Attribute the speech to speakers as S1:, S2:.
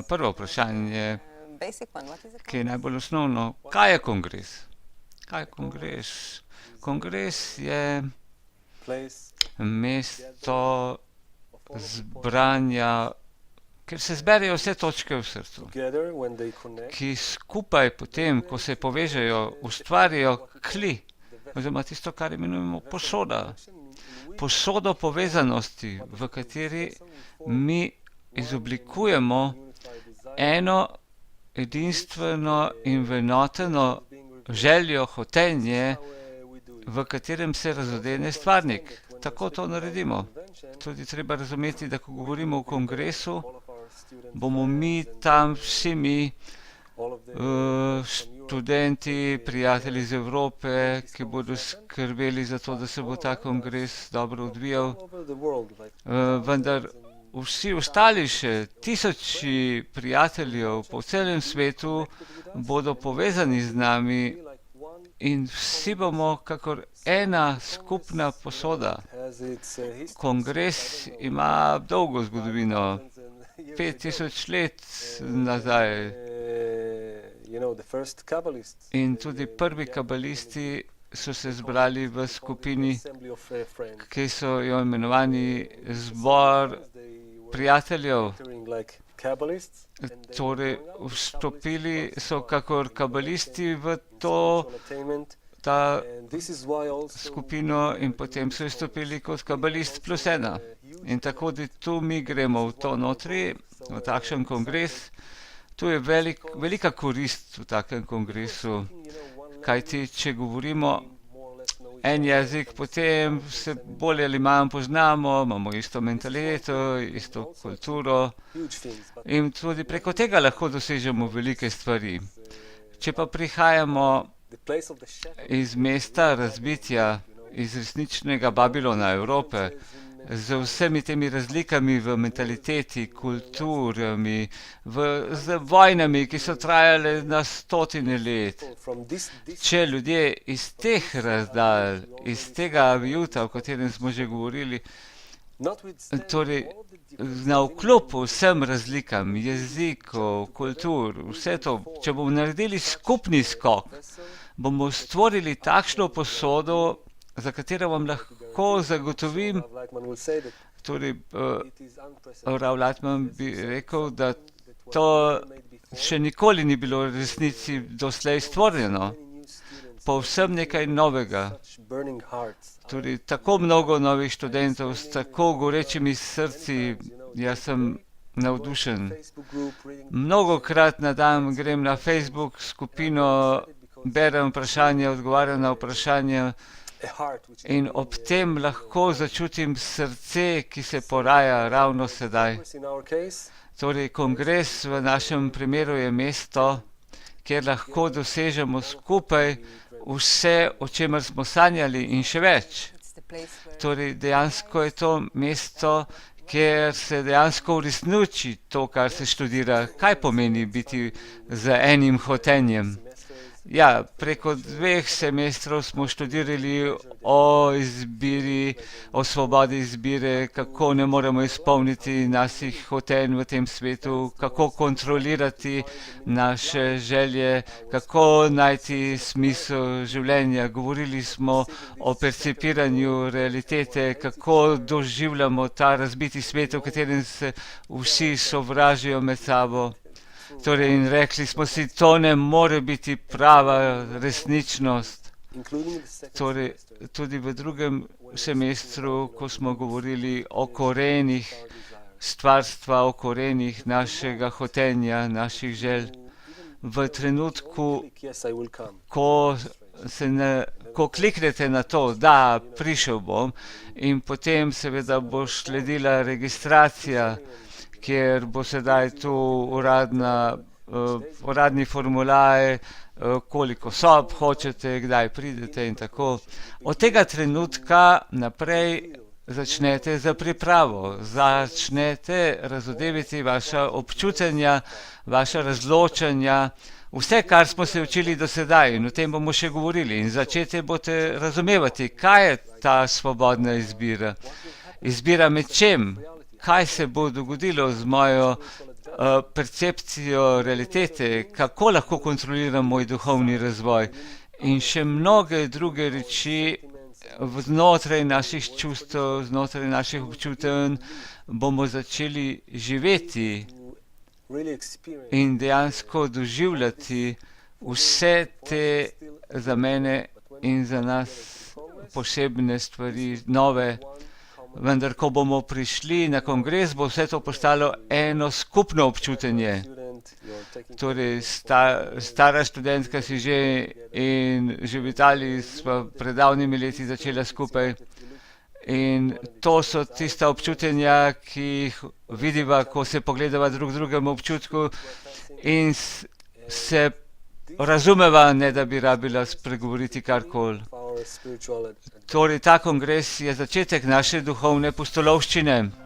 S1: Prvo vprašanje, ki je najbolj osnovno, kaj je kongres? Kaj je kongres? Kongres je mesto zbranja, kjer se zberejo vse točke v srcu, ki skupaj potem, ko se povežejo, ustvarijo kli, oziroma tisto, kar imenujemo posoda. Posodo povezanosti, v kateri mi izoblikujemo eno edinstveno in vrednoteno željo, hotenje, v katerem se razodene stvarnik. Tako to naredimo. Tudi treba razumeti, da ko govorimo o kongresu, bomo mi tam vsi mi, študenti, prijatelji iz Evrope, ki bodo skrbeli za to, da se bo ta kongres dobro odvijal. Vendar vsi ostali še tisoči prijateljev po celem svetu bodo povezani z nami in vsi bomo kakor ena skupna posoda. Kongres ima dolgo zgodovino, 5000 let nazaj. In tudi prvi kabalisti so se zbrali v skupini, ki so jo imenovani zbor prijateljev. Torej, vstopili so kakor kabalisti v ta skupino in potem so izstopili kot kabalist plus ena. In tako, da tu mi gremo v to notri, v takšen kongres. Tu je velika korist v takem kongresu, kajti če govorimo en jezik, potem se bolj ali manj poznamo, imamo isto mentaliteto, isto kulturo in tudi preko tega lahko dosežemo velike stvari. Če pa prihajamo iz mesta razbitja, iz resničnega Babilona Evrope, z vsemi temi razlikami v mentaliteti, kulturami, z vojnami, ki so trajale na stotine let. Če ljudje iz teh razdalj, iz tega avijuta, o katerem smo že govorili, torej navkljub vsem razlikam, jezikov, kultur, vse to, če bomo naredili skupni skok, bomo stvorili takšno posodo, za katero vam lahko zagotovim, torej Rav Latman bi rekel, da to še nikoli ni bilo v resnici doslej stvorjeno. Povsem nekaj novega. Torej, tako mnogo novih študentov s tako gorečimi srci, jaz sem navdušen. Mnogokrat na dan grem na Facebook skupino, berem vprašanja, odgovarjam na vprašanja, in ob tem lahko začutim srce, ki se poraja ravno sedaj. Torej, kongres v našem primeru je mesto, kjer lahko dosežemo skupaj vse, o čemer smo sanjali in še več. Torej, dejansko je to mesto, kjer se dejansko uresniči to, kar se študira. Kaj pomeni biti z enim hotenjem? Ja, preko 2 semestrov smo študirali o izbiri, o svobodi izbire, kako ne moremo izpolniti naših hotenj v tem svetu, kako kontrolirati naše želje, kako najti smisel življenja. Govorili smo o percipiranju realitete, kako doživljamo ta razbiti svet, v katerem se vsi sovražijo med sabo. Torej, in rekli smo si, to ne more biti prava resničnost. Torej, tudi v 2. semestru, ko smo govorili o korenih stvarstva, o korenih našega hotenja, naših želj, v trenutku, ko kliknete na to, da, prišel bom, in potem seveda bo sledila registracija, kjer bo sedaj tu uradni formular, koliko sob hočete, kdaj pridete in tako. Od tega trenutka naprej začnete za pripravo, začnete razodeviti vaša občutenja, vaša razločanja, vse, kar smo se učili do sedaj, in o tem bomo še govorili. In začete boste razumevati, kaj je ta svobodna izbira. Izbira med čem? kaj se bo dogodilo z mojo percepcijo realitete, kako lahko kontroliram moj duhovni razvoj in še mnoge druge reči znotraj naših čustev, znotraj naših občutenj bomo začeli živeti in dejansko doživljati vse te za mene in za nas posebne stvari, nove. Vendar, ko bomo prišli na kongres, bo vse to postalo eno skupno občutenje. Torej, stara študentka si že in že v Italiji sva pred davnimi leti začela skupaj. In to so tista občutenja, ki jih vidiva, ko se pogledava drug drugemu občutku in se razumeva, ne da bi rabila spregovoriti karkoli. Torej, ta kongres je začetek naše duhovne pustolovščine.